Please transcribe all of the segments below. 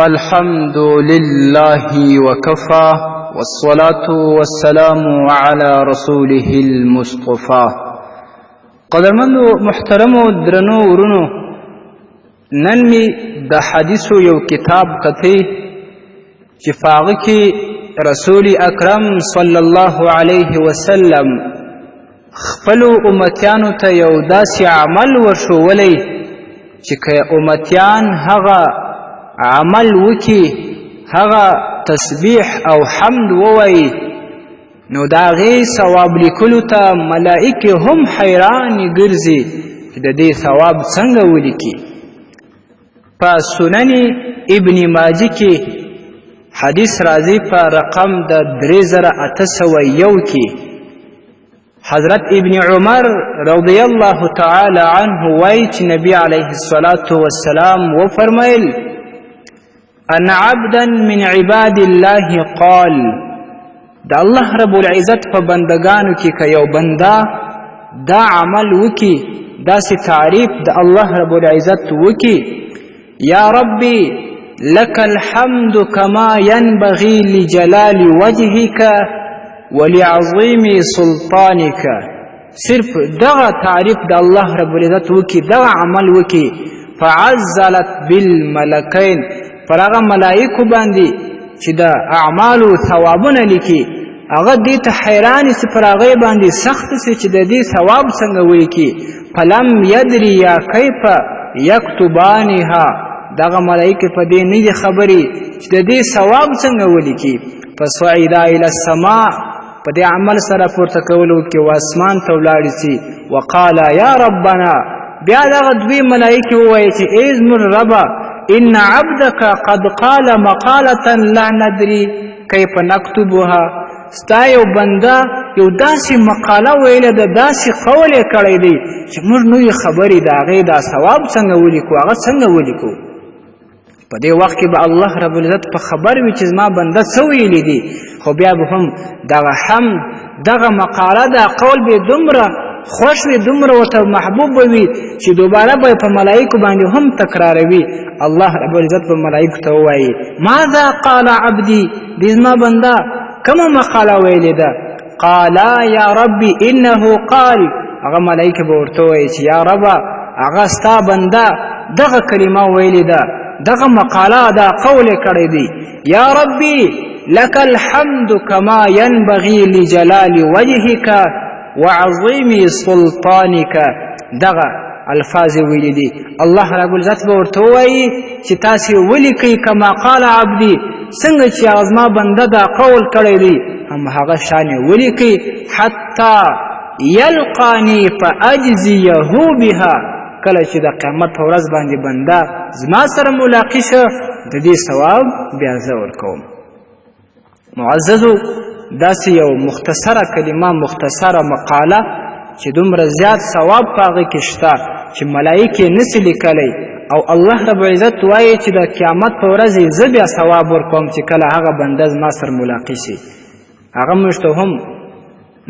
الحمد لله وكفى والصلاة والسلام على رسوله المصطفى. قدرمندو محترمو درنو ورونو، نن می د حدیثو یو کتاب کتی چې فاغه کې رسول اکرم صلی الله علیه وسلم خپل امتیانو ته یو داسې عمل ورښوولی چې که امتیان هغه عمل وکي، هغه تسبیح او حمد ووایي، نو د هغې ثواب لیکلو ته ملائکې هم حیرانې ګرځي چې د دې ثواب څنګه ولیکي. په سنن ابن ماجه کې حدیث راځي په رقم د 3801 کې حضرت ابن عمر رضی الله تعالی عنه وایي چې نبی علیه الصلاة والسلام وفرمایل: ان عبدا من عباد الله قال، دا الله رب العزت په بندگانو کې که یو بنده دا عمل وکي، داسې تعریف د الله رب العزت وکي: یا ربی لك الحمد كما ينبغي لجلال وجهك ولعظيم سلطانك، صرف دغه تعریف د الله رب العزت وکي، دغه عمل وکي، فعزلت بالملکین، پر هغه ملائکو باندې چې د اعمالو ثوابونه لیکي، هغه دې ته حیرانې سي، پر هغې باندې سخته سي چې د دې ثواب څنګه ولیکي. فلم یدري یا کیف یکتبانها، دغه ملائکې په دې نه دي خبرې چې د دې ثواب څنګه ولیکي. فصعد الی السماء، په دې عمل سره پورته کولو کې واسمان ته ولاړې سي. وقال یا ربنا، بیا دغه دوی ملائکې ووایي چې ای زموږ ربه، ان عبدك قد قال مقالة لا ندري كيف نكتبها، ستا یو بنده یو داسې مقاله ویله ده، داسې قول یې کړی دی چې موږ نه یو خبرې د هغې دا ثواب څنګه ولیکو، هغه څنګه ولیکو. په دې وخت کې به الله رب العزت په خبر وي چې زما بنده څه ویلی دي، خو بیا به هم دغه حمد، دغه مقاله، دا قول به دومره خوش وي، دومره ورته محبوب به وي چې دوباره به په ملائکو باندې هم تکراروي. الله رب العزت به ملائکو ته ووایي: ماذا قال عبدي، دې زما بنده کومه مقاله ویلې ده؟ قالا یا ربي انه قال، هغه ملائکه به ورته ووایي چې یا ربه، هغه ستا بنده دغه کلمه ویلې ده، دغه مقاله، دا قول یې کړی دی. یا ربي لك الحمد كما ينبغي لجلال وجهك وعظيم سلطانك، دغه الفاظ ویلی دي. الله رب العزت به ورته ووایي چې تاسې ولیکئ کما قال عبدي، څنګه چې هغه زما بنده دا قول کړی دی همهغه شان یې ولیکئ، حتی یلقاني فاجزیه بها، کله چې د قیامت په ورځ باندې بنده زما سره ملاقي شه، د دې ثواب بیا زه ورکوم. معززو، داسې یو مختصره کلمه، مختصره مقاله چې دومره زیات ثواب په هغې کې شته چې ملائکې نسي لیکلی، او الله رب العزت وایي چې د قیامت په ورځ یې زه بیا ثواب ورکوم چې کله هغه بنده زما سره ملاقي شي. هغه موږ ته هم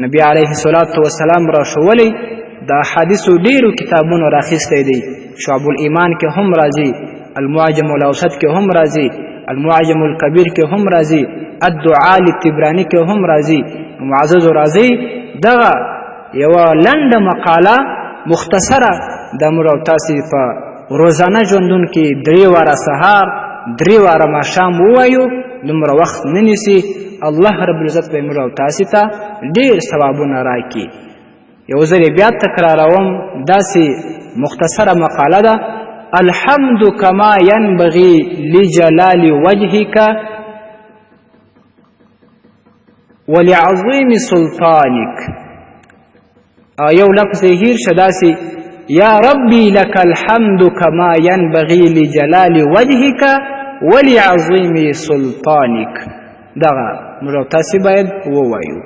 نبي علیه الصلاة والسلام راښولی، د احادیثو ډېرو کتابونو راخیستی دی. شعب الایمان کې هم راځي، المعجم الاوسط کې هم راځي، المعجم الکبیر کې هم راځي، الدعاء للطبراني کې هم راځي. معززو، راځي دغه یوه لنډه مقاله مختصره د موږ او تاسې په روزانه ژوندون کې 3 واره سهار 3 واره ماښام ووایو، دومره وخت نه نیسي. الله رب العزت به موږ او تاسې ته ډېر ثوابونه راکړي. یو ځل یې بیا تکراروم، داسې مختصره مقاله ده: الحمد كما ينبغي لجلال وجهك ولعظيم سلطانك. یو لفظ یې هیر شه، داسې: یا ربي لك الحمد كما ينبغي لجلال وجهك ولعظيم سلطانك. دغه موږ او تاسې باید ووایو.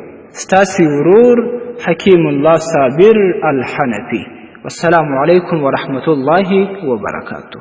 ستاسې ورور حکیم الله صابر الحنفي. والسلام علیکم ورحمة الله وبرکاته.